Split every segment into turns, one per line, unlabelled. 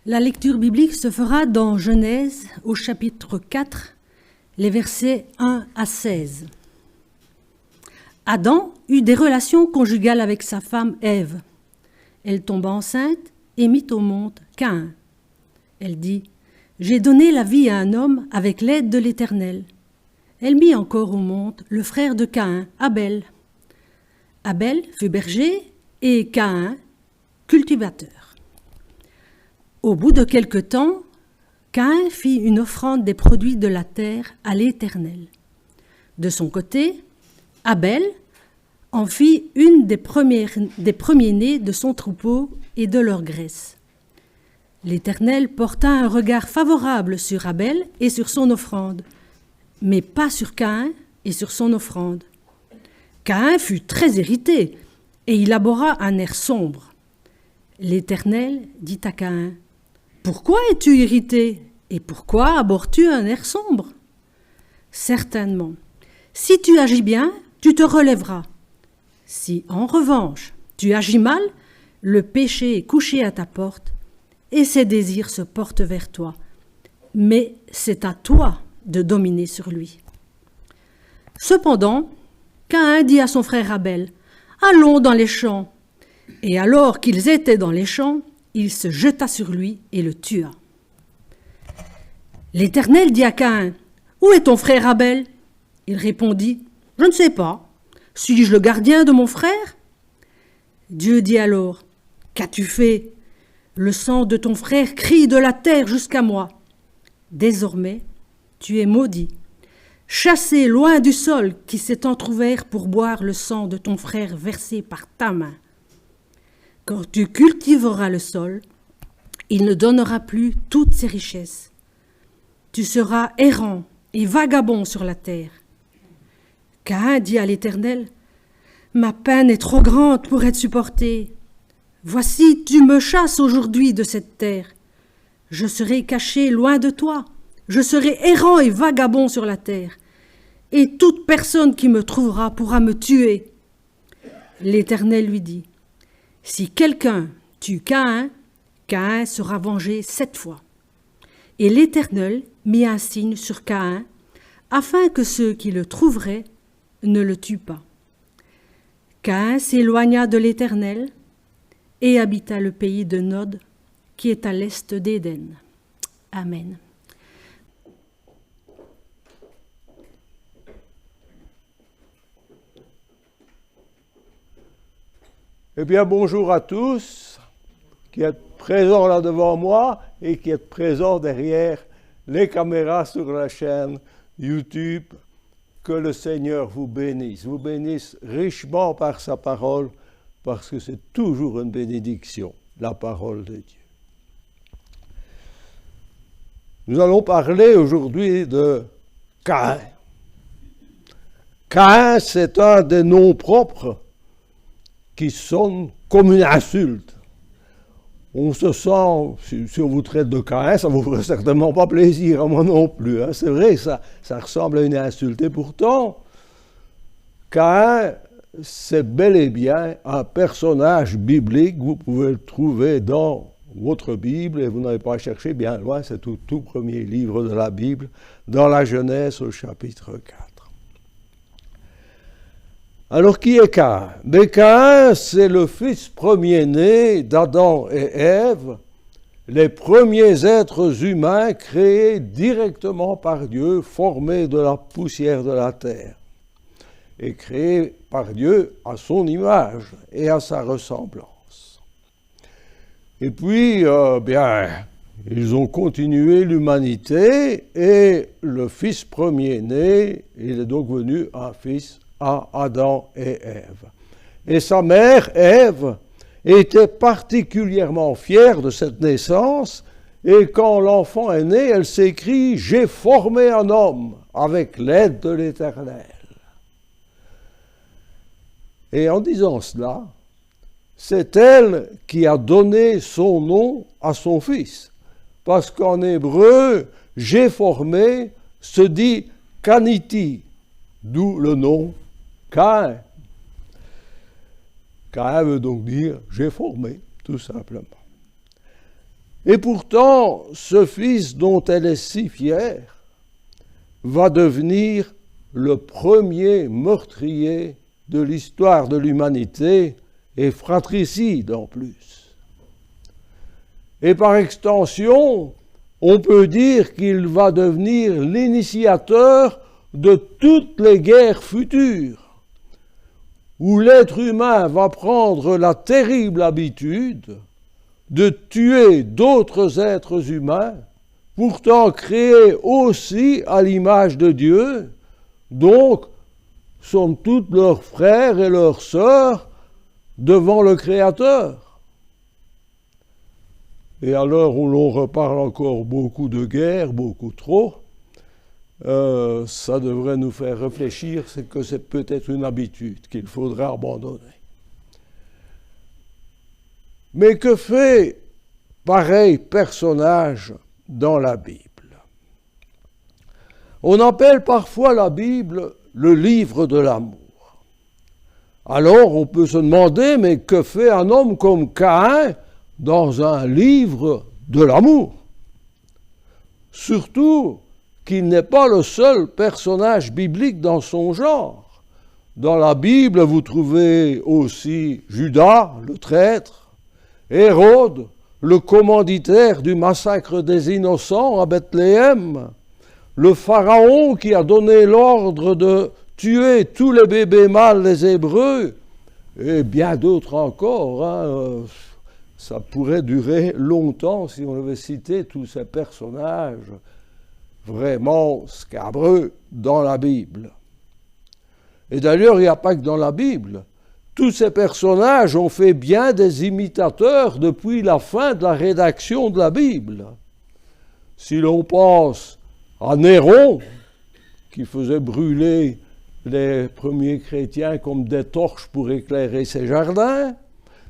La lecture biblique se fera dans Genèse au chapitre 4, les versets 1 à 16. Adam eut des relations conjugales avec sa femme Ève. Elle tomba enceinte et mit au monde Caïn. Elle dit « J'ai donné la vie à un homme avec l'aide de l'Éternel. » Elle mit encore au monde le frère de Caïn, Abel. Abel fut berger et Caïn cultivateur. Au bout de quelque temps, Caïn fit une offrande des produits de la terre à l'Éternel. De son côté, Abel en fit une des premiers-nés de son troupeau et de leur graisse. L'Éternel porta un regard favorable sur Abel et sur son offrande, mais pas sur Caïn et sur son offrande. Caïn fut très irrité et il arbora un air sombre. L'Éternel dit à Caïn : « Pourquoi es-tu irrité et pourquoi abordes-tu un air sombre ? Certainement, si tu agis bien, tu te relèveras. Si en revanche tu agis mal, le péché est couché à ta porte et ses désirs se portent vers toi. Mais c'est à toi de dominer sur lui. » Cependant, Caïn dit à son frère Abel : « Allons dans les champs. » Et alors qu'ils étaient dans les champs, il se jeta sur lui et le tua. L'Éternel dit à Caïn : « Où est ton frère Abel ? » Il répondit : « Je ne sais pas. Suis-je le gardien de mon frère ?» Dieu dit alors : « Qu'as-tu fait ? Le sang de ton frère crie de la terre jusqu'à moi. Désormais, tu es maudit, chassé loin du sol qui s'est entrouvert pour boire le sang de ton frère versé par ta main. Quand tu cultiveras le sol, il ne donnera plus toutes ses richesses. Tu seras errant et vagabond sur la terre. » Caïn dit à l'Éternel : « Ma peine est trop grande pour être supportée. Voici, tu me chasses aujourd'hui de cette terre. Je serai caché loin de toi. Je serai errant et vagabond sur la terre. Et toute personne qui me trouvera pourra me tuer. » L'Éternel lui dit : « Si quelqu'un tue Caïn, Caïn sera vengé 7 fois. » Et l'Éternel mit un signe sur Caïn, afin que ceux qui le trouveraient ne le tuent pas. Caïn s'éloigna de l'Éternel et habita le pays de Nod, qui est à l'est d'Éden. Amen.
Eh bien, bonjour à tous qui êtes présents là devant moi et qui êtes présents derrière les caméras sur la chaîne YouTube. Que le Seigneur vous bénisse richement par sa parole, parce que c'est toujours une bénédiction, la parole de Dieu. Nous allons parler aujourd'hui de Caïn. Caïn, c'est un des noms propres qui sonne comme une insulte. On se sent, si on vous traite de Caïn, ça ne vous ferait certainement pas plaisir, à moi non plus. Hein. C'est vrai, ça ressemble à une insulte. Et pourtant, Caïn, c'est bel et bien un personnage biblique. Vous pouvez le trouver dans votre Bible, et vous n'avez pas à chercher bien loin, c'est tout premier livre de la Bible, dans la Genèse au chapitre 4. Alors, qui est Caïn ? Mais Caïn, c'est le fils premier-né d'Adam et Ève, les premiers êtres humains créés directement par Dieu, formés de la poussière de la terre, et créés par Dieu à son image et à sa ressemblance. Et puis, ils ont continué l'humanité, et le fils premier-né, il est donc devenu un fils à Adam et Ève. Et sa mère, Ève, était particulièrement fière de cette naissance, et quand l'enfant est né, elle s'écrie « J'ai formé un homme avec l'aide de l'Éternel ». Et en disant cela, c'est elle qui a donné son nom à son fils, parce qu'en hébreu, « J'ai formé » se dit « Kaniti », d'où le nom Caïn. Caïn veut donc dire « j'ai formé », tout simplement. Et pourtant, ce fils dont elle est si fière va devenir le premier meurtrier de l'histoire de l'humanité et fratricide en plus. Et par extension, on peut dire qu'il va devenir l'initiateur de toutes les guerres futures, où l'être humain va prendre la terrible habitude de tuer d'autres êtres humains, pourtant créés aussi à l'image de Dieu, donc sont tous leurs frères et leurs sœurs devant le Créateur. Et à l'heure où l'on reparle encore beaucoup de guerre, beaucoup trop, ça devrait nous faire réfléchir, c'est que c'est peut-être une habitude qu'il faudrait abandonner. Mais que fait pareil personnage dans la Bible? On appelle parfois la Bible le livre de l'amour. Alors on peut se demander, mais que fait un homme comme Caïn dans un livre de l'amour? Surtout qu'il n'est pas le seul personnage biblique dans son genre. Dans la Bible, vous trouvez aussi Judas, le traître, Hérode, le commanditaire du massacre des innocents à Bethléem, le pharaon qui a donné l'ordre de tuer tous les bébés mâles des Hébreux, et bien d'autres encore. Ça pourrait durer longtemps si on devait citer tous ces personnages vraiment scabreux dans la Bible. Et d'ailleurs, il n'y a pas que dans la Bible. Tous ces personnages ont fait bien des imitateurs depuis la fin de la rédaction de la Bible. Si l'on pense à Néron, qui faisait brûler les premiers chrétiens comme des torches pour éclairer ses jardins,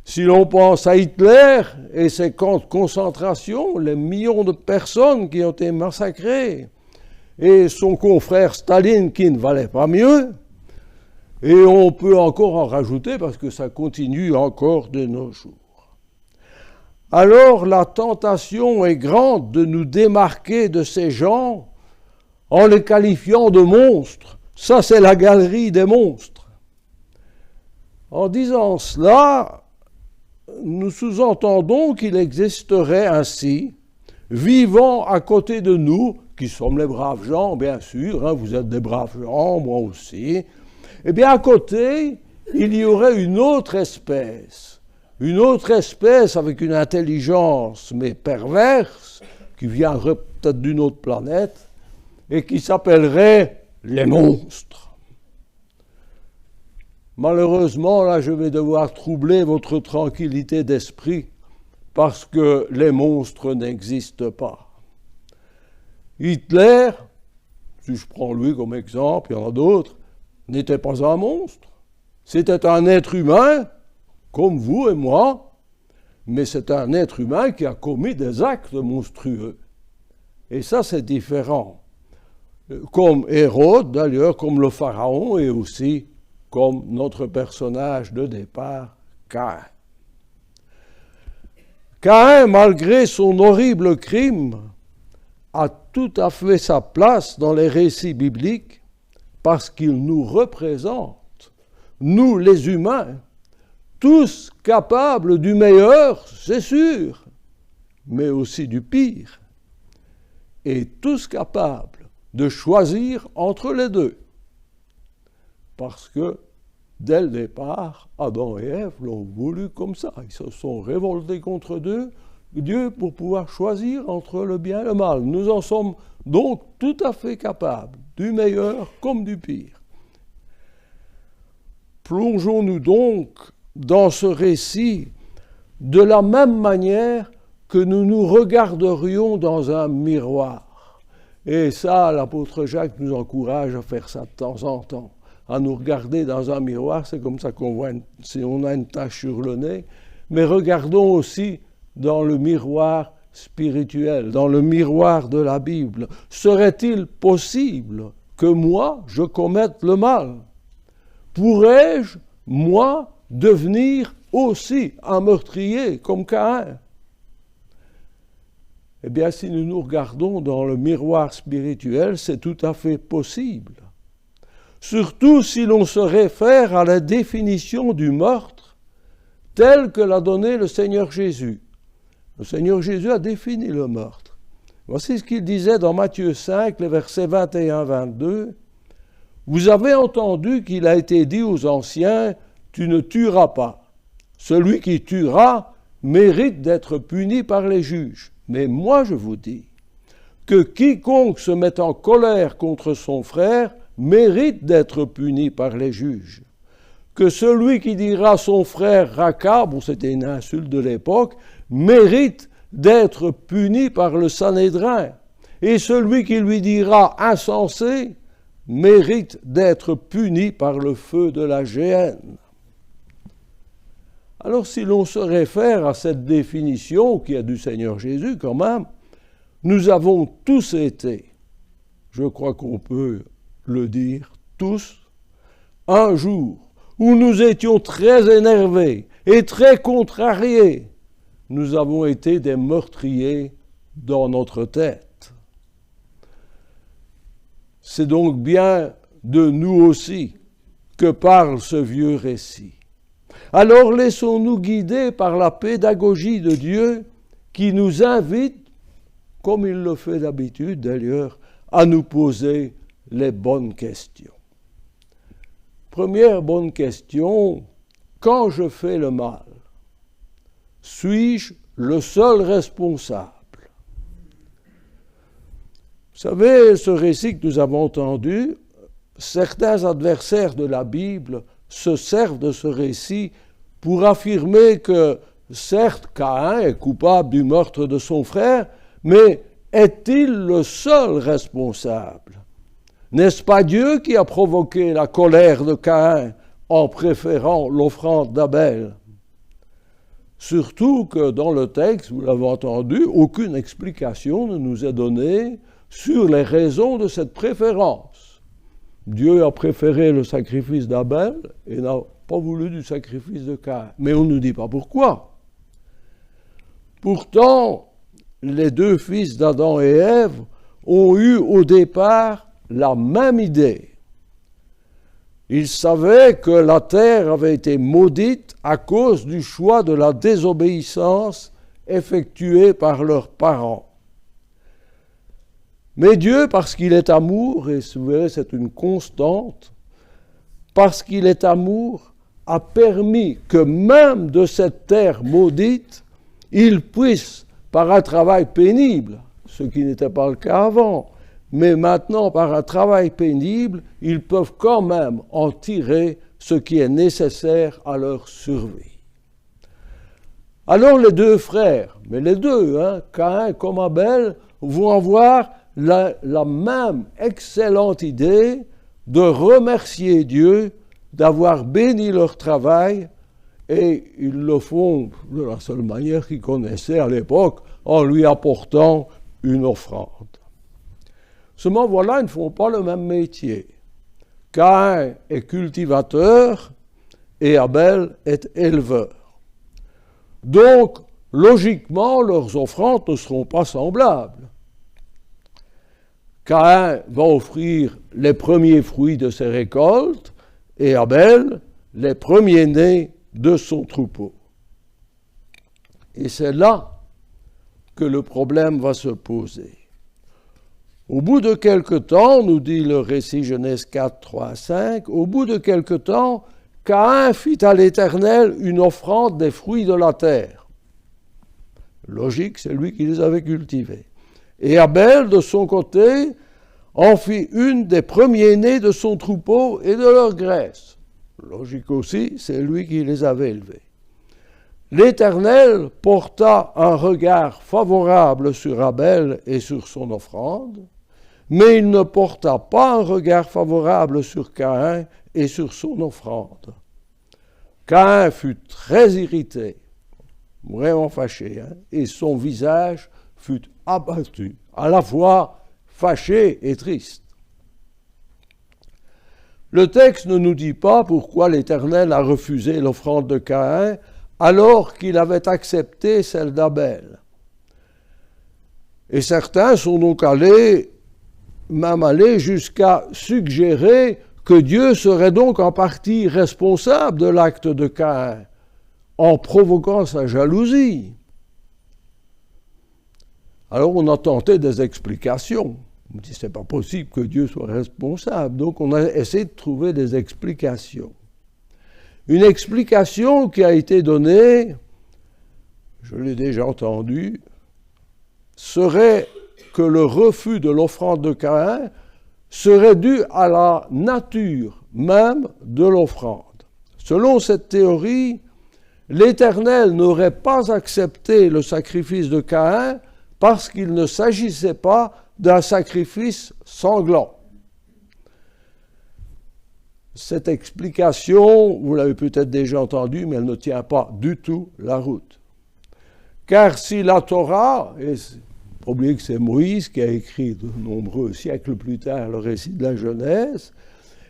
si l'on pense à Hitler et ses camps de concentration, les millions de personnes qui ont été massacrées, et son confrère Staline qui ne valait pas mieux, et on peut encore en rajouter parce que ça continue encore de nos jours. Alors la tentation est grande de nous démarquer de ces gens en les qualifiant de monstres. Ça, c'est la galerie des monstres. En disant cela, nous sous-entendons qu'il existerait ainsi, vivant à côté de nous, qui sommes les braves gens, bien sûr, vous êtes des braves gens, moi aussi, eh bien à côté, il y aurait une autre espèce avec une intelligence, mais perverse, qui viendrait peut-être d'une autre planète, et qui s'appellerait les monstres. Malheureusement, là, je vais devoir troubler votre tranquillité d'esprit parce que les monstres n'existent pas. Hitler, si je prends lui comme exemple, il y en a d'autres, n'était pas un monstre. C'était un être humain, comme vous et moi, mais c'est un être humain qui a commis des actes monstrueux. Et ça, c'est différent. Comme Hérode, d'ailleurs, comme le pharaon, et aussi comme notre personnage de départ, Caïn. Caïn, malgré son horrible crime, a tout à fait sa place dans les récits bibliques parce qu'il nous représente, nous les humains, tous capables du meilleur, c'est sûr, mais aussi du pire, et tous capables de choisir entre les deux. Parce que, dès le départ, Adam et Ève l'ont voulu comme ça. Ils se sont révoltés contre Dieu pour pouvoir choisir entre le bien et le mal. Nous en sommes donc tout à fait capables, du meilleur comme du pire. Plongeons-nous donc dans ce récit de la même manière que nous nous regarderions dans un miroir. Et ça, l'apôtre Jacques nous encourage à faire ça de temps en temps. À nous regarder dans un miroir, c'est comme ça qu'on voit si on a une tache sur le nez, mais regardons aussi dans le miroir spirituel, dans le miroir de la Bible. Serait-il possible que moi, je commette le mal? Pourrais-je, moi, devenir aussi un meurtrier comme Caïn? Eh bien, si nous nous regardons dans le miroir spirituel, c'est tout à fait possible. Surtout si l'on se réfère à la définition du meurtre telle que l'a donnée le Seigneur Jésus. Le Seigneur Jésus a défini le meurtre. Voici ce qu'il disait dans Matthieu 5, les versets 21-22. « Vous avez entendu qu'il a été dit aux anciens, « Tu ne tueras pas. Celui qui tuera mérite d'être puni par les juges. Mais moi je vous dis que quiconque se met en colère contre son frère mérite d'être puni par les juges. Que celui qui dira son frère raca, bon c'était une insulte de l'époque, mérite d'être puni par le Sanhédrin. Et celui qui lui dira insensé mérite d'être puni par le feu de la géhenne. » Alors si l'on se réfère à cette définition qui est du Seigneur Jésus quand même, nous avons tous été, je crois qu'on peut le dire, tous, un jour où nous étions très énervés et très contrariés, nous avons été des meurtriers dans notre tête. C'est donc bien de nous aussi que parle ce vieux récit. Alors laissons-nous guider par la pédagogie de Dieu qui nous invite, comme il le fait d'habitude d'ailleurs, à nous poser les bonnes questions. Première bonne question, quand je fais le mal, suis-je le seul responsable? Vous savez, ce récit que nous avons entendu, certains adversaires de la Bible se servent de ce récit pour affirmer que, certes, Caïn est coupable du meurtre de son frère, mais est-il le seul responsable? N'est-ce pas Dieu qui a provoqué la colère de Caïn en préférant l'offrande d'Abel? Surtout que dans le texte, vous l'avez entendu, aucune explication ne nous est donnée sur les raisons de cette préférence. Dieu a préféré le sacrifice d'Abel et n'a pas voulu du sacrifice de Caïn. Mais on ne nous dit pas pourquoi. Pourtant, les deux fils d'Adam et Ève ont eu au départ la même idée. Ils savaient que la terre avait été maudite à cause du choix de la désobéissance effectuée par leurs parents. Mais Dieu, parce qu'il est amour, et vous verrez c'est une constante, parce qu'il est amour, a permis que même de cette terre maudite, il puisse, par un travail pénible, ce qui n'était pas le cas avant, mais maintenant par un travail pénible, ils peuvent quand même en tirer ce qui est nécessaire à leur survie. Alors les deux frères, mais les deux, Caïn comme Abel, vont avoir la même excellente idée de remercier Dieu d'avoir béni leur travail, et ils le font de la seule manière qu'ils connaissaient à l'époque, en lui apportant une offrande. Seulement voilà, ils ne font pas le même métier. Caïn est cultivateur et Abel est éleveur. Donc, logiquement, leurs offrandes ne seront pas semblables. Caïn va offrir les premiers fruits de ses récoltes et Abel les premiers-nés de son troupeau. Et c'est là que le problème va se poser. Au bout de quelque temps, nous dit le récit Genèse 4, 3, 5, au bout de quelque temps, Caïn fit à l'Éternel une offrande des fruits de la terre. Logique, c'est lui qui les avait cultivés. Et Abel, de son côté, en fit une des premiers-nés de son troupeau et de leur graisse. Logique aussi, c'est lui qui les avait élevés. L'Éternel porta un regard favorable sur Abel et sur son offrande, mais il ne porta pas un regard favorable sur Caïn et sur son offrande. Caïn fut très irrité, vraiment fâché, et son visage fut abattu, à la fois fâché et triste. Le texte ne nous dit pas pourquoi l'Éternel a refusé l'offrande de Caïn alors qu'il avait accepté celle d'Abel. Et certains sont donc même allés jusqu'à suggérer que Dieu serait donc en partie responsable de l'acte de Caïn, en provoquant sa jalousie. Alors on a tenté des explications. On dit c'est pas possible que Dieu soit responsable. Donc on a essayé de trouver des explications. Une explication qui a été donnée, je l'ai déjà entendue, serait que le refus de l'offrande de Caïn serait dû à la nature même de l'offrande. Selon cette théorie, l'Éternel n'aurait pas accepté le sacrifice de Caïn parce qu'il ne s'agissait pas d'un sacrifice sanglant. Cette explication, vous l'avez peut-être déjà entendue, mais elle ne tient pas du tout la route. Car si la Torah, et faut oublier que c'est Moïse qui a écrit de nombreux siècles plus tard le récit de la Genèse,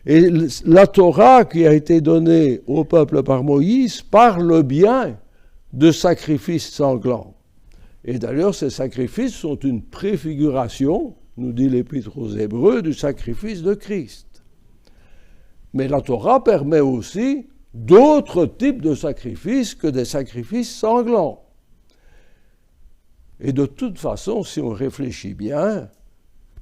et la Torah qui a été donnée au peuple par Moïse parle bien de sacrifices sanglants. Et d'ailleurs, ces sacrifices sont une préfiguration, nous dit l'Épître aux Hébreux, du sacrifice de Christ. Mais la Torah permet aussi d'autres types de sacrifices que des sacrifices sanglants. Et de toute façon, si on réfléchit bien,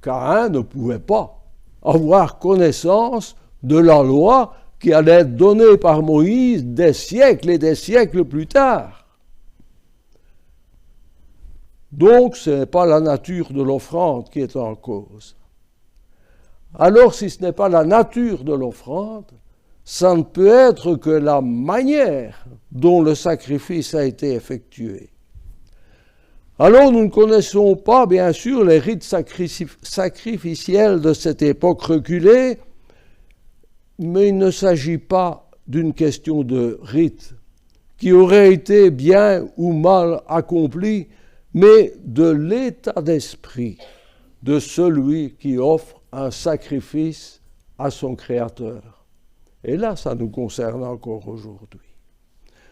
Caïn ne pouvait pas avoir connaissance de la loi qui allait être donnée par Moïse des siècles et des siècles plus tard. Donc, ce n'est pas la nature de l'offrande qui est en cause. Alors, si ce n'est pas la nature de l'offrande, ça ne peut être que la manière dont le sacrifice a été effectué. Alors, nous ne connaissons pas, bien sûr, les rites sacrificiels de cette époque reculée, mais il ne s'agit pas d'une question de rite qui aurait été bien ou mal accompli, mais de l'état d'esprit de celui qui offre un sacrifice à son Créateur. Et là, ça nous concerne encore aujourd'hui.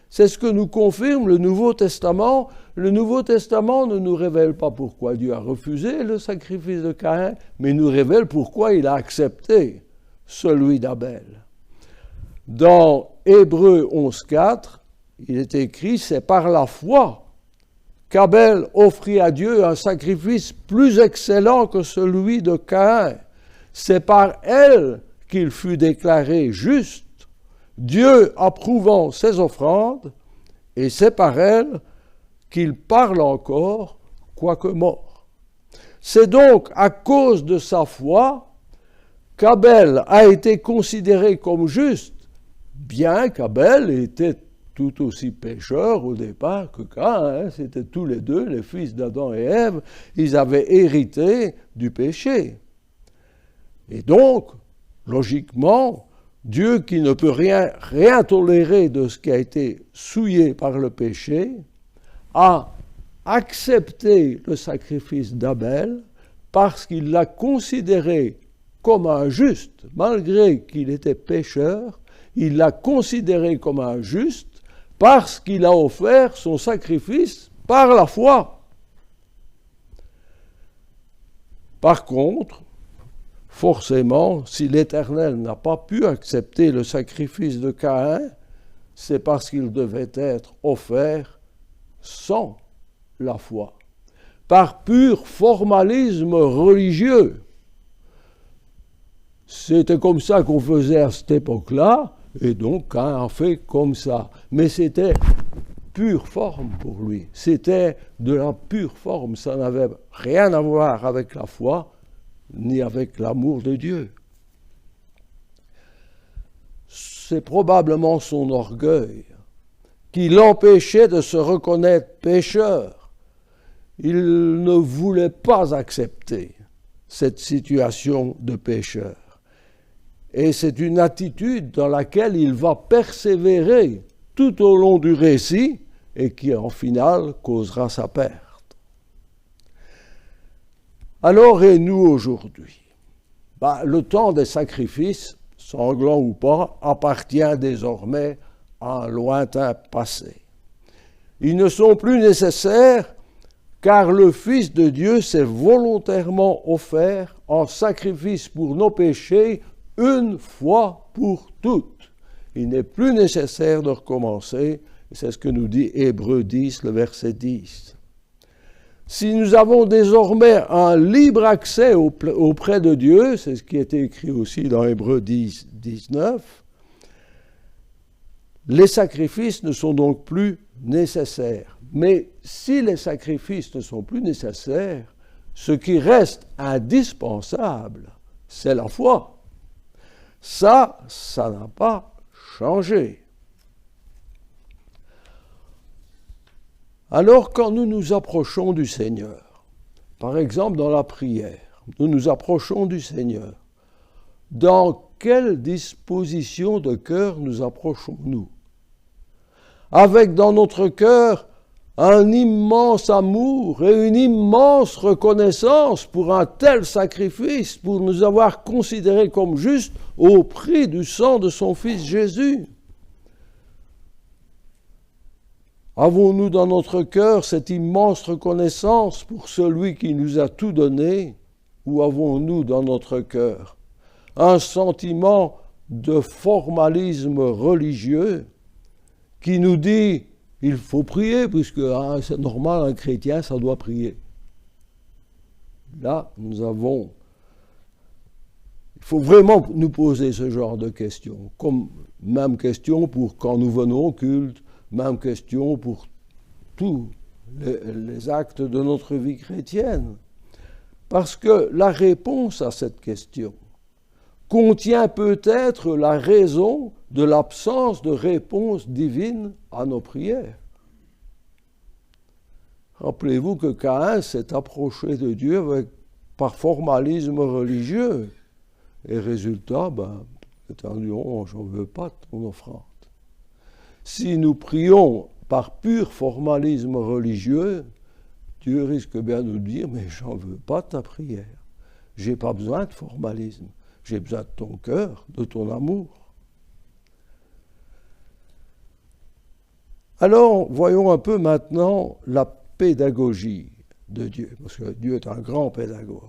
C'est ce que nous confirme le Nouveau Testament. Le Nouveau Testament ne nous révèle pas pourquoi Dieu a refusé le sacrifice de Caïn, mais nous révèle pourquoi il a accepté celui d'Abel. Dans Hébreux 11.4, il est écrit « C'est par la foi qu'Abel offrit à Dieu un sacrifice plus excellent que celui de Caïn. C'est par elle qu'il fut déclaré juste, Dieu approuvant ses offrandes, et c'est par elle qu'il parle encore, quoique mort. C'est donc à cause de sa foi qu'Abel a été considéré comme juste, bien qu'Abel était tout aussi pécheur au départ que Caïn. C'était tous les deux les fils d'Adam et Ève. Ils avaient hérité du péché. Et donc, logiquement, Dieu qui ne peut rien tolérer de ce qui a été souillé par le péché, a accepté le sacrifice d'Abel parce qu'il l'a considéré comme un juste, malgré qu'il était pécheur, il l'a considéré comme un juste parce qu'il a offert son sacrifice par la foi. Par contre, forcément, si l'Éternel n'a pas pu accepter le sacrifice de Caïn, c'est parce qu'il devait être offert sans la foi, par pur formalisme religieux. C'était comme ça qu'on faisait à cette époque-là, et donc Caïn a fait comme ça. Mais c'était pure forme pour lui, c'était de la pure forme, ça n'avait rien à voir avec la foi, ni avec l'amour de Dieu. C'est probablement son orgueil qui l'empêchait de se reconnaître pécheur. Il ne voulait pas accepter cette situation de pécheur. Et c'est une attitude dans laquelle il va persévérer tout au long du récit et qui, en finale, causera sa perte. Alors, et nous aujourd'hui? Le temps des sacrifices, sanglants ou pas, appartient désormais à un lointain passé. Ils ne sont plus nécessaires car le Fils de Dieu s'est volontairement offert en sacrifice pour nos péchés une fois pour toutes. Il n'est plus nécessaire de recommencer, c'est ce que nous dit Hébreux 10, le verset 10. Si nous avons désormais un libre accès auprès de Dieu, c'est ce qui est écrit aussi dans Hébreux 10, 19, les sacrifices ne sont donc plus nécessaires. Mais si les sacrifices ne sont plus nécessaires, ce qui reste indispensable, c'est la foi. Ça n'a pas changé. Alors, quand nous nous approchons du Seigneur, par exemple dans la prière, nous nous approchons du Seigneur, dans quelle disposition de cœur nous approchons-nous? Avec dans notre cœur un immense amour et une immense reconnaissance pour un tel sacrifice, pour nous avoir considérés comme justes au prix du sang de son Fils Jésus. Avons-nous dans notre cœur cette immense reconnaissance pour celui qui nous a tout donné, ou avons-nous dans notre cœur un sentiment de formalisme religieux qui nous dit « il faut prier, puisque c'est normal, un chrétien, ça doit prier ». Là, il faut vraiment nous poser ce genre de questions. Comme même question pour quand nous venons au culte, même question pour tous les actes de notre vie chrétienne. Parce que la réponse à cette question contient peut-être la raison de l'absence de réponse divine à nos prières. Rappelez-vous que Caïn s'est approché de Dieu par formalisme religieux. Et résultat, c'est un lion, j'en veux pas ton offrande. Si nous prions par pur formalisme religieux, Dieu risque bien de nous dire, mais j'en veux pas ta prière. J'ai pas besoin de formalisme. J'ai besoin de ton cœur, de ton amour. Alors, voyons un peu maintenant la pédagogie de Dieu, parce que Dieu est un grand pédagogue.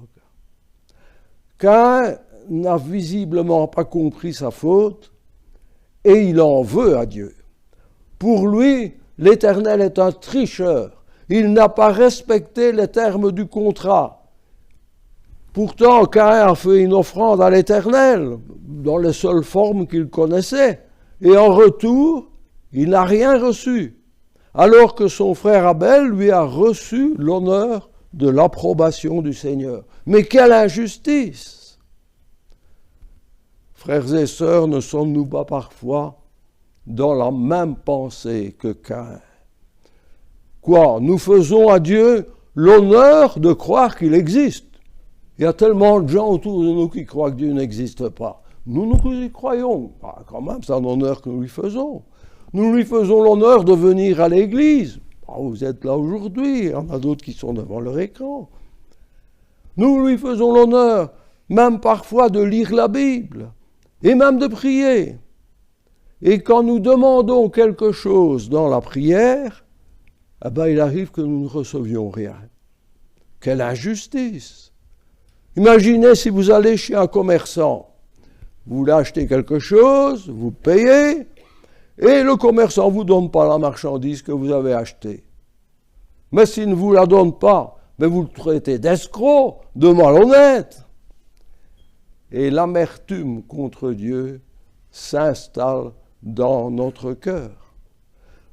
Caïn n'a visiblement pas compris sa faute et il en veut à Dieu. Pour lui, l'Éternel est un tricheur. Il n'a pas respecté les termes du contrat. Pourtant, Caïn a fait une offrande à l'Éternel, dans les seules formes qu'il connaissait. Et en retour, il n'a rien reçu. Alors que son frère Abel lui a reçu l'honneur de l'approbation du Seigneur. Mais quelle injustice! Frères et sœurs, ne sommes-nous pas parfois dans la même pensée que Caïn? Quoi? Nous faisons à Dieu l'honneur de croire qu'il existe. Il y a tellement de gens autour de nous qui croient que Dieu n'existe pas. Nous y croyons. Quand même, c'est un honneur que nous lui faisons. Nous lui faisons l'honneur de venir à l'église. Vous êtes là aujourd'hui, il y en a d'autres qui sont devant leur écran. Nous lui faisons l'honneur, même parfois, de lire la Bible, et même de prier. Et quand nous demandons quelque chose dans la prière, il arrive que nous ne recevions rien. Quelle injustice! Imaginez si vous allez chez un commerçant, vous voulez acheter quelque chose, vous payez, et le commerçant ne vous donne pas la marchandise que vous avez achetée. Mais s'il ne vous la donne pas, vous le traitez d'escroc, de malhonnête. Et l'amertume contre Dieu s'installe dans notre cœur.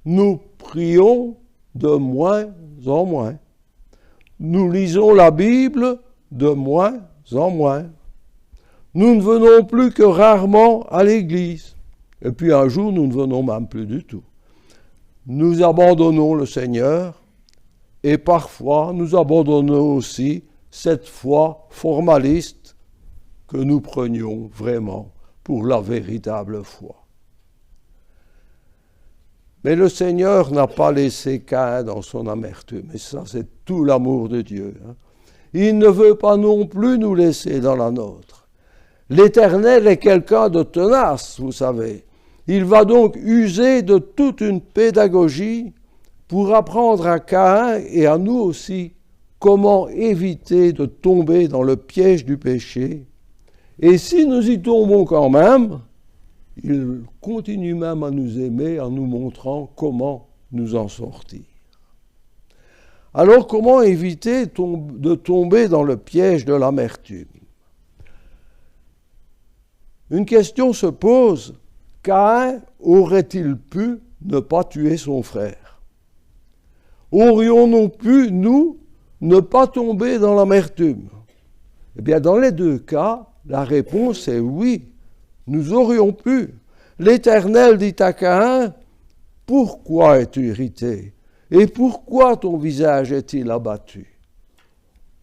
Nous prions de moins en moins. Nous lisons la Bible de moins en moins. Nous ne venons plus que rarement à l'église. Et puis un jour, nous ne venons même plus du tout. Nous abandonnons le Seigneur et parfois nous abandonnons aussi cette foi formaliste que nous prenions vraiment pour la véritable foi. Mais le Seigneur n'a pas laissé Caïn dans son amertume. Et ça, c'est tout l'amour de Dieu. Il ne veut pas non plus nous laisser dans la nôtre. L'Éternel est quelqu'un de tenace, vous savez. Il va donc user de toute une pédagogie pour apprendre à Caïn et à nous aussi comment éviter de tomber dans le piège du péché. Et si nous y tombons quand même, il continue même à nous aimer en nous montrant comment nous en sortir. Alors comment éviter de tomber dans le piège de l'amertume? Une question se pose, Caïn aurait-il pu ne pas tuer son frère? Aurions-nous pu, nous, ne pas tomber dans l'amertume? Eh bien, dans les deux cas, la réponse est oui, nous aurions pu. L'Éternel dit à Caïn, « Pourquoi es-tu irrité? Et pourquoi ton visage est-il abattu ?»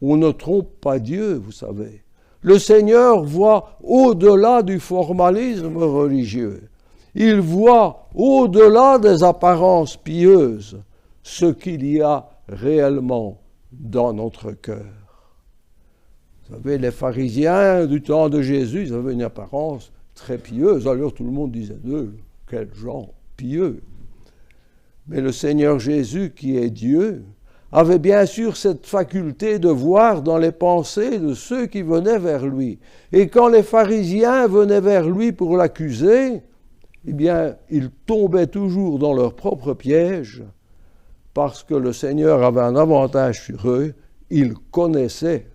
On ne trompe pas Dieu, vous savez. Le Seigneur voit au-delà du formalisme religieux. Il voit au-delà des apparences pieuses ce qu'il y a réellement dans notre cœur. Vous savez, les pharisiens du temps de Jésus, ils avaient une apparence très pieuse. Alors tout le monde disait d'eux, quels gens pieux. Mais le Seigneur Jésus, qui est Dieu, avait bien sûr cette faculté de voir dans les pensées de ceux qui venaient vers lui. Et quand les pharisiens venaient vers lui pour l'accuser, eh bien, ils tombaient toujours dans leur propre piège, parce que le Seigneur avait un avantage sur eux, il connaissait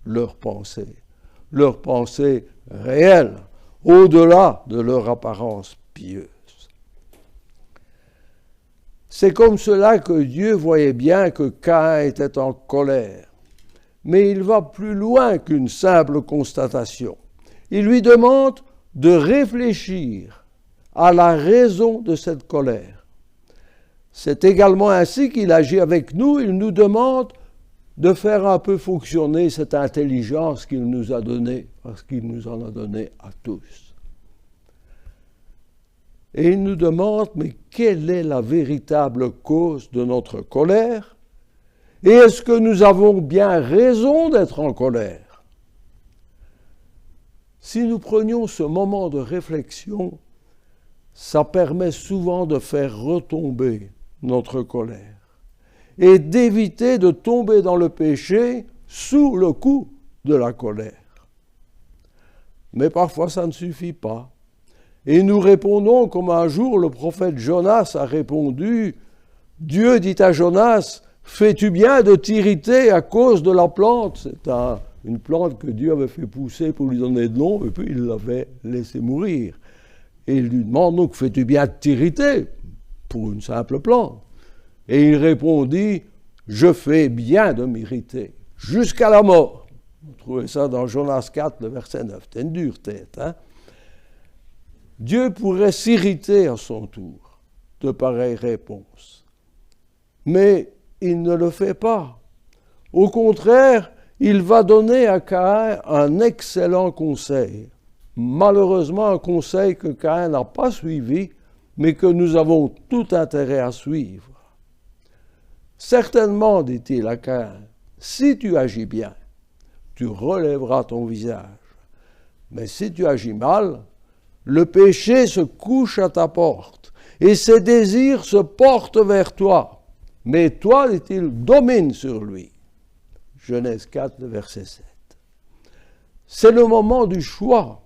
leurs pensées réelles, au-delà de leur apparence pieuse. C'est comme cela que Dieu voyait bien que Caïn était en colère. Mais il va plus loin qu'une simple constatation. Il lui demande de réfléchir à la raison de cette colère. C'est également ainsi qu'il agit avec nous. Il nous demande de faire un peu fonctionner cette intelligence qu'il nous a donnée, parce qu'il nous en a donné à tous. Et il nous demande, mais quelle est la véritable cause de notre colère? Et est-ce que nous avons bien raison d'être en colère? Si nous prenions ce moment de réflexion, ça permet souvent de faire retomber notre colère et d'éviter de tomber dans le péché sous le coup de la colère. Mais parfois, ça ne suffit pas. Et nous répondons comme un jour le prophète Jonas a répondu, « Dieu dit à Jonas, fais-tu bien de t'irriter à cause de la plante ?» C'est une plante que Dieu avait fait pousser pour lui donner de nom, et puis il l'avait laissé mourir. Et il lui demande donc, fais-tu bien de t'irriter pour une simple plante? Et il répondit, je fais bien de m'irriter, jusqu'à la mort. Vous trouvez ça dans Jonas 4, le verset 9. C'est une dure tête, hein? Dieu pourrait s'irriter à son tour de pareilles réponses. Mais il ne le fait pas. Au contraire, il va donner à Caïn un excellent conseil. Malheureusement, un conseil que Caïn n'a pas suivi, mais que nous avons tout intérêt à suivre. Certainement, dit-il à Caïn, si tu agis bien, tu relèveras ton visage. Mais si tu agis mal, le péché se couche à ta porte et ses désirs se portent vers toi. Mais toi, dit-il, domine sur lui. Genèse 4, verset 7. C'est le moment du choix.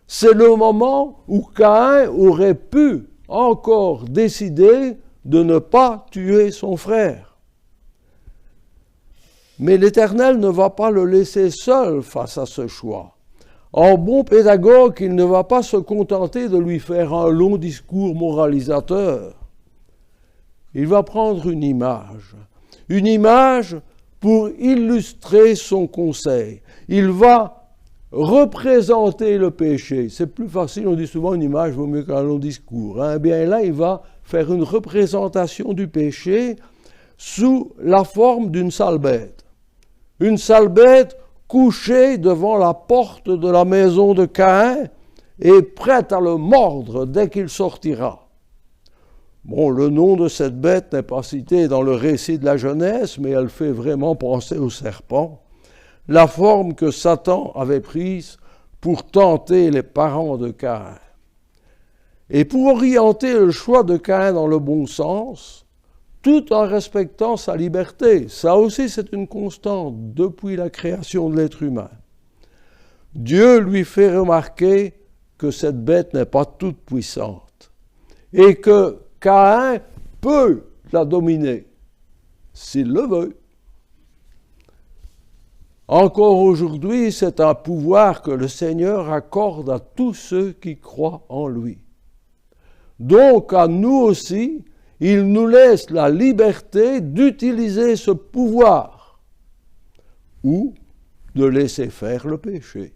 C'est le moment où Caïn aurait pu encore décider de ne pas tuer son frère. Mais l'Éternel ne va pas le laisser seul face à ce choix. En bon pédagogue, il ne va pas se contenter de lui faire un long discours moralisateur. Il va prendre une image pour illustrer son conseil. Il va représenter le péché. C'est plus facile, on dit souvent une image vaut mieux qu'un long discours. Hein? Bien là, il va faire une représentation du péché sous la forme d'une sale bête. Une sale bête couchée devant la porte de la maison de Caïn et prête à le mordre dès qu'il sortira. Bon, le nom de cette bête n'est pas cité dans le récit de la Genèse, mais elle fait vraiment penser au serpent, la forme que Satan avait prise pour tenter les parents de Caïn. Et pour orienter le choix de Caïn dans le bon sens, tout en respectant sa liberté. Ça aussi, c'est une constante depuis la création de l'être humain. Dieu lui fait remarquer que cette bête n'est pas toute puissante et que Caïn peut la dominer s'il le veut. Encore aujourd'hui, c'est un pouvoir que le Seigneur accorde à tous ceux qui croient en lui. Donc, à nous aussi, il nous laisse la liberté d'utiliser ce pouvoir ou de laisser faire le péché.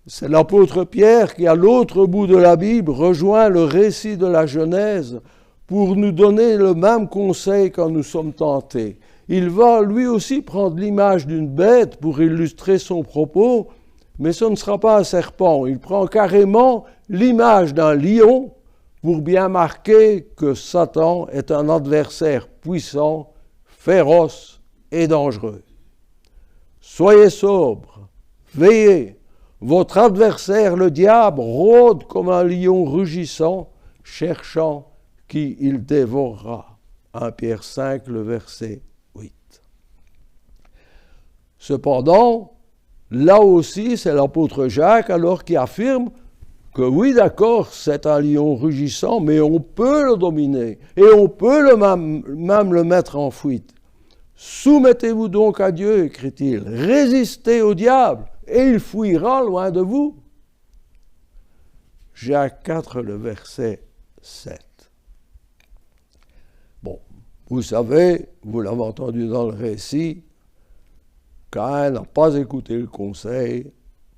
C'est l'apôtre Pierre qui, à l'autre bout de la Bible, rejoint le récit de la Genèse pour nous donner le même conseil quand nous sommes tentés. Il va lui aussi prendre l'image d'une bête pour illustrer son propos, mais ce ne sera pas un serpent. Il prend carrément l'image d'un lion pour bien marquer que Satan est un adversaire puissant, féroce et dangereux. Soyez sobres, veillez. Votre adversaire, le diable, rôde comme un lion rugissant, cherchant qui il dévorera. 1 Pierre 5, le verset 8. Cependant, là aussi, c'est l'apôtre Jacques alors qui affirme que oui, d'accord, c'est un lion rugissant, mais on peut le dominer et on peut même le mettre en fuite. Soumettez-vous donc à Dieu, écrit-il, résistez au diable et il fuira loin de vous. Jacques 4, le verset 7. Bon, vous savez, vous l'avez entendu dans le récit, Caïn n'a pas écouté le conseil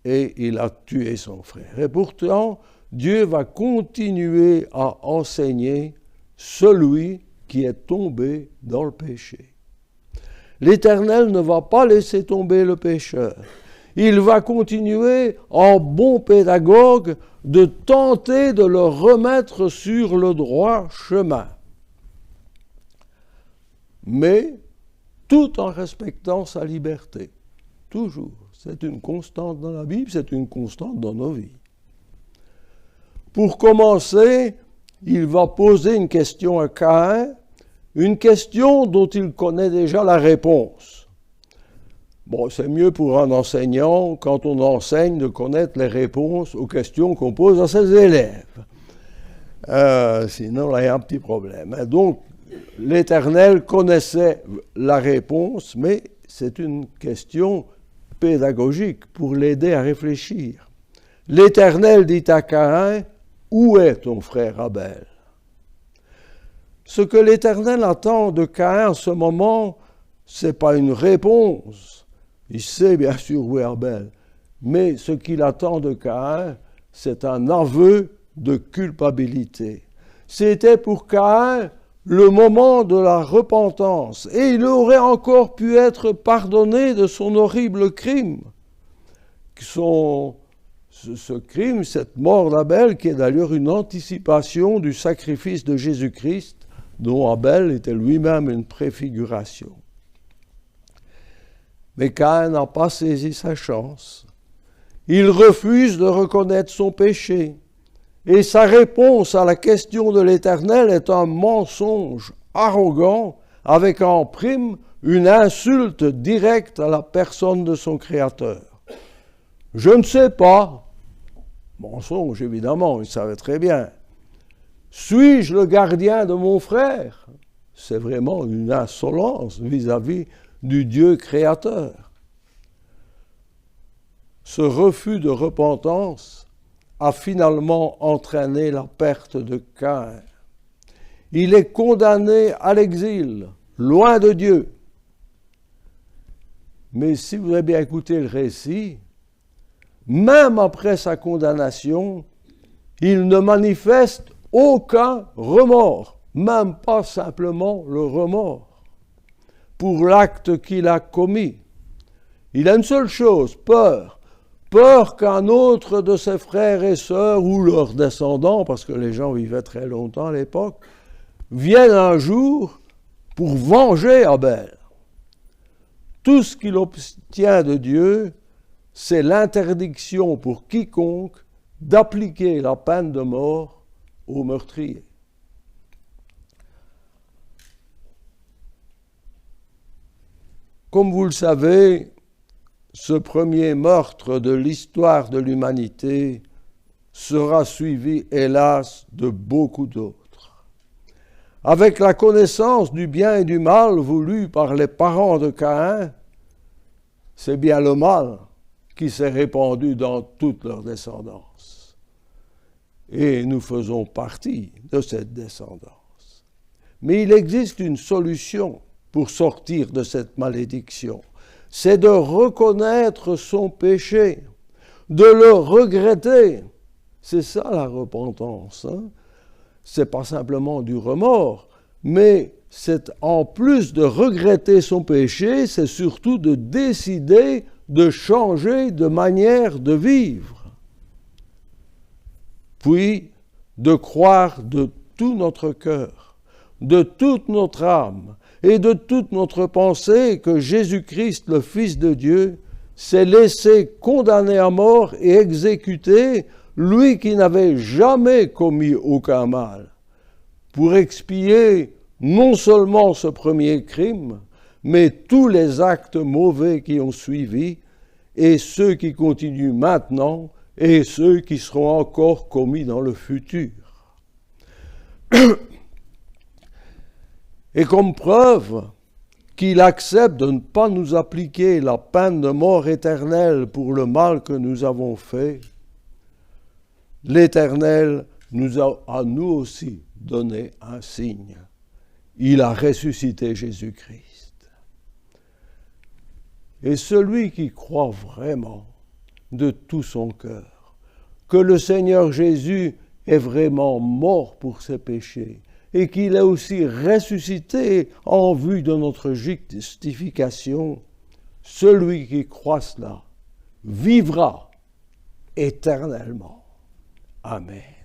et il a tué son frère. Et pourtant, Dieu va continuer à enseigner celui qui est tombé dans le péché. L'Éternel ne va pas laisser tomber le pécheur. Il va continuer, en bon pédagogue, de tenter de le remettre sur le droit chemin. Mais tout en respectant sa liberté. Toujours. C'est une constante dans la Bible, c'est une constante dans nos vies. Pour commencer, il va poser une question à Caïn, une question dont il connaît déjà la réponse. Bon, c'est mieux pour un enseignant, quand on enseigne, de connaître les réponses aux questions qu'on pose à ses élèves. Sinon, là, il y a un petit problème. Donc, l'Éternel connaissait la réponse, mais c'est une question pédagogique pour l'aider à réfléchir. L'Éternel dit à Caïn, « Où est ton frère Abel ?» Ce que l'Éternel attend de Caïn en ce moment, ce n'est pas une réponse. Il sait bien sûr où est Abel, mais ce qu'il attend de Caïn, c'est un aveu de culpabilité. C'était pour Caïn le moment de la repentance, et il aurait encore pu être pardonné de son horrible crime. Ce crime, cette mort d'Abel, qui est d'ailleurs une anticipation du sacrifice de Jésus-Christ, dont Abel était lui-même une préfiguration. Mais Caïn n'a pas saisi sa chance. Il refuse de reconnaître son péché. Et sa réponse à la question de l'Éternel est un mensonge arrogant, avec en prime une insulte directe à la personne de son Créateur. Je ne sais pas. Mensonge, évidemment, il savait très bien. Suis-je le gardien de mon frère? C'est vraiment une insolence vis-à-vis du Dieu créateur. Ce refus de repentance a finalement entraîné la perte de Caïn. Il est condamné à l'exil, loin de Dieu. Mais si vous avez bien écouté le récit, même après sa condamnation, il ne manifeste aucun remords, même pas simplement le remords, pour l'acte qu'il a commis. Il a une seule chose, peur qu'un autre de ses frères et sœurs ou leurs descendants, parce que les gens vivaient très longtemps à l'époque, viennent un jour pour venger Abel. Tout ce qu'il obtient de Dieu, c'est l'interdiction pour quiconque d'appliquer la peine de mort aux meurtriers. Comme vous le savez, ce premier meurtre de l'histoire de l'humanité sera suivi, hélas, de beaucoup d'autres. Avec la connaissance du bien et du mal voulu par les parents de Caïn, c'est bien le mal qui s'est répandu dans toute leur descendance. Et nous faisons partie de cette descendance. Mais il existe une solution pour sortir de cette malédiction. C'est de reconnaître son péché, de le regretter. C'est ça la repentance. C'est pas simplement du remords, mais c'est en plus de regretter son péché, c'est surtout de décider de changer de manière de vivre. Puis de croire de tout notre cœur, de toute notre âme et de toute notre pensée que Jésus-Christ, le Fils de Dieu, s'est laissé condamner à mort et exécuter, lui qui n'avait jamais commis aucun mal, pour expier non seulement ce premier crime, mais tous les actes mauvais qui ont suivi, et ceux qui continuent maintenant, et ceux qui seront encore commis dans le futur. Et comme preuve qu'il accepte de ne pas nous appliquer la peine de mort éternelle pour le mal que nous avons fait, l'Éternel nous a à nous aussi donné un signe. Il a ressuscité Jésus-Christ. Et celui qui croit vraiment de tout son cœur que le Seigneur Jésus est vraiment mort pour ses péchés et qu'il est aussi ressuscité en vue de notre justification, celui qui croit cela vivra éternellement. Amen.